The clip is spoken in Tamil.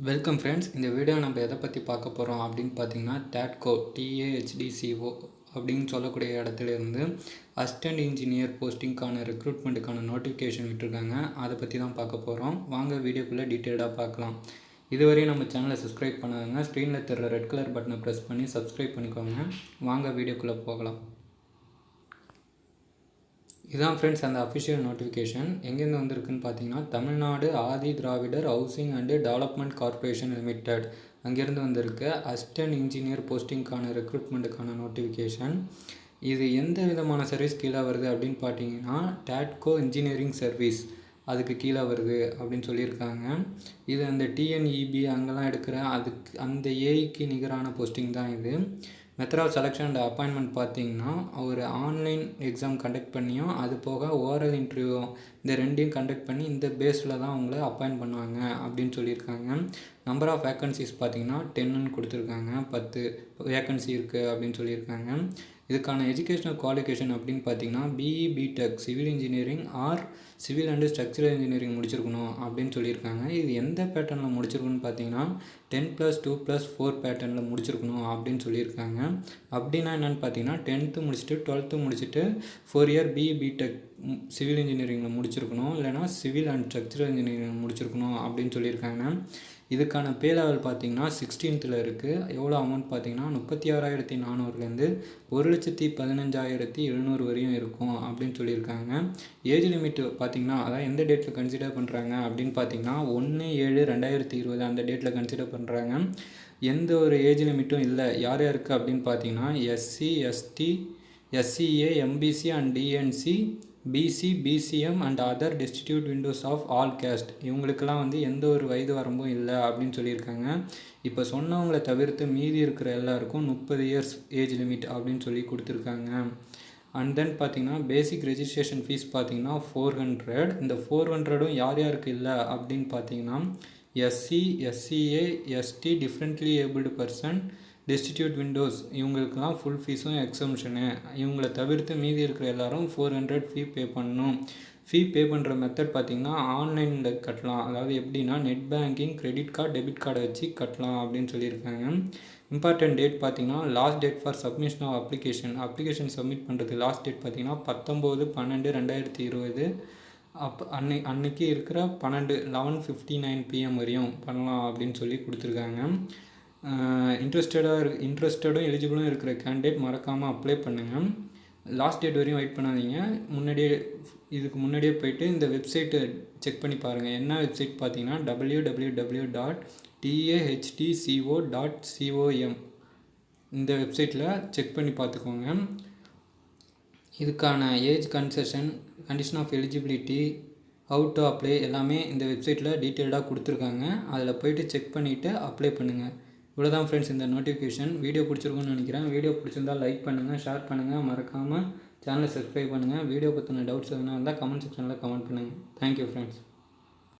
Welcome friends. இந்த வீடியோ நம்ம எதை பற்றி பார்க்க போகிறோம் அப்படின்னு பார்த்தீங்கன்னா, டேட்கோ TAHDCO அப்படின்னு சொல்லக்கூடிய இடத்துல இருந்து அசிஸ்டன்ட் இன்ஜினியர் போஸ்டிங்கான ரெக்ரூட்மெண்ட்டுக்கான நோட்டிஃபிகேஷன் விட்டுருக்காங்க. அதை பற்றி தான் பார்க்க போகிறோம். வாங்க வீடியோக்குள்ளே டீட்டெயிலாக பார்க்கலாம். இதுவரையும் நம்ம சேனலை சப்ஸ்கிரைப் பண்ணாதுங்க. ஸ்க்ரீனில் தெரிற ரெட் கலர் பட்டனை ப்ரெஸ் பண்ணி சப்ஸ்கிரைப் பண்ணிக்கோங்க. வாங்க வீடியோக்குள்ளே போகலாம். இதுதான் ஃப்ரெண்ட்ஸ் அந்த அஃபிஷியல் நோட்டிஃபிகேஷன். எங்கேருந்து வந்திருக்குன்னு பார்த்தீங்கன்னா, Tamil Nadu Adi Dravidar housing and development corporation limited அங்கேருந்து வந்திருக்கு. அசிஸ்டன்ட் இன்ஜினியர் போஸ்டிங்கான ரெக்ரூட்மெண்ட்டுக்கான நோட்டிஃபிகேஷன். இது எந்த விதமான சர்வீஸ் கீழே வருது அப்படின்னு பார்த்தீங்கன்னா, டேட்கோ இன்ஜினியரிங் சர்வீஸ் அதுக்கு கீழே வருது அப்படின்னு சொல்லியிருக்காங்க. இது அந்த TNEB அங்கெல்லாம் எடுக்கிற அதுக்கு அந்த ஏஐக்கு நிகரான போஸ்டிங் தான் இது. Method of selection and appointment பார்த்தீங்கன்னா, ஒரு ஆன்லைன் எக்ஸாம் கண்டக்ட் பண்ணியும் அது போக ஓரல் இன்டர்வியூ இந்த ரெண்டையும் கண்டக்ட் பண்ணி இந்த பேஸில் தான் அவங்கள அப்பாயின்ட் பண்ணுவாங்க அப்படின்னு சொல்லியிருக்காங்க. நம்பர் ஆஃப் வேக்கன்சிஸ் பார்த்தீங்கன்னா 10ன்னு கொடுத்துருக்காங்க. 10 வேக்கன்சி இருக்குது அப்படின்னு சொல்லியிருக்காங்க. இதுக்கான எஜுகேஷனல் குவாலிஃபிகேஷன் அப்படின்னு பார்த்தீங்கன்னா, BE BTech civil engineering or civil and structural engineering முடிச்சிருக்கணும் அப்படின்னு சொல்லியிருக்காங்க. இது எந்த பேட்டர்னில் முடிச்சிருக்கணும்னு பார்த்தீங்கன்னா 10+2+4 பேட்டர்னில் முடிச்சிருக்கணும் அப்படின்னு சொல்லியிருக்காங்க. அப்படின்னா என்னென்னு பார்த்தீங்கன்னா, 10th முடிச்சுட்டு 12th முடிச்சுட்டு 4 இயர் BE BTech சிவில் இன்ஜினியரிங்கில் முடிச்சிருக்கணும், இல்லைனா சிவில் அண்ட் ஸ்ட்ரக்சரல் இன்ஜினியரிங் முடிச்சிருக்கணும் அப்படின்னு சொல்லியிருக்காங்க. இதுக்கான பே லெவல் பார்த்தீங்கன்னா 16th இருக்குது. எவ்வளோ அமௌண்ட் பார்த்தீங்கன்னா 36,400லேருந்து 1,15,700 வரையும் இருக்கும் அப்படின்னு சொல்லியிருக்காங்க. ஏஜ் லிமிட் பார்த்தீங்கன்னா, அதாவது எந்த டேட்டில் கன்சிடர் பண்ணுறாங்க அப்படின்னு பார்த்தீங்கன்னா 1/7/2020 அந்த டேட்டில் கன்சிடர் பண்ணுறாங்க. எந்த ஒரு ஏஜ் லிமிட்டும் இல்லை. யார் யாருக்கு அப்படின்னு பார்த்தீங்கன்னா, SC ST SCA MBC and DNC BC BCM and other distribute windows of all caste இவங்களுக்கெல்லாம் எந்த ஒரு வயது வரம்பும் இல்லை அப்படின்னு சொல்லியிருக்காங்க. இப்போ சொன்னவங்களை தவிர்த்து மீதி இருக்கிற எல்லாருக்கும் 30 இயர்ஸ் ஏஜ் லிமிட் அப்படின்னு சொல்லி கொடுத்துருக்காங்க. அண்ட் தென் பார்த்தீங்கன்னா, பேசிக் ரெஜிஸ்ட்ரேஷன் ஃபீஸ் பார்த்தீங்கன்னா 400. இந்த 400ம் யார் யாருக்கு இல்லை அப்படின்னு பார்த்தீங்கன்னா, SC SCA ST differently abled person distribute Windows இவங்களுக்கெல்லாம் ஃபுல் ஃபீஸும் எக்ஸம்ஷனு. இவங்களை தவிர்த்து மீதி இருக்கிற எல்லாரும் 400 ஃபீ பே பண்ணணும். ஃபீ பே பண்ணுற மெத்தட் பார்த்திங்கன்னா ஆன்லைனில் கட்டலாம். அதாவது எப்படின்னா, net banking, credit card, debit கார்டை வச்சு கட்டலாம் அப்படின்னு சொல்லியிருக்காங்க. இம்பார்ட்டன்ட் டேட் பார்த்திங்கன்னா, last date for submission of application submit பண்ணுறது லாஸ்ட் டேட் பார்த்திங்கன்னா 19/12/2020. அன்னைக்கு இருக்கிற 11:59 PM வரையும் பண்ணலாம் அப்படின்னு சொல்லி கொடுத்துருக்காங்க. இன்ட்ரெஸ்டடும் எலிஜிபிளும் இருக்கிற கேண்டிடேட் மறக்காமல் அப்ளை பண்ணுங்கள். லாஸ்ட் டேட் வரையும் வெயிட் பண்ணாதீங்க. இதுக்கு முன்னாடியே போயிட்டு இந்த வெப்சைட்டை செக் பண்ணி பாருங்கள். என்ன வெப்சைட் பார்த்தீங்கன்னா, www.tahdco.com இந்த வெப்சைட்டில் செக் பண்ணி பார்த்துக்கோங்க. இதுக்கான age condition of eligibility, how to apply எல்லாமே இந்த வெப்சைட்டில் டீட்டெயில்டாக கொடுத்துருக்காங்க. அதில் போய்ட்டு செக் பண்ணிவிட்டு அப்ளை பண்ணுங்கள். இவ்வளோதான் ஃப்ரெண்ட்ஸ் இந்த நோட்டிஃபிகேஷன். வீடியோ பிடிச்சிருக்குன்னு நினைக்கிறேன். வீடியோ பிடிச்சிருந்தால் லைக் பண்ணுங்கள், ஷேர் பண்ணுங்கள், மறக்காமல் சேனலை சப்ஸ்கிரைப் பண்ணுங்கள். வீடியோ பற்றின டவுட்ஸ் எதுனா இருந்தால் கமெண்ட் செக்ஷனில் கமெண்ட் பண்ணுங்கள். Thank you friends.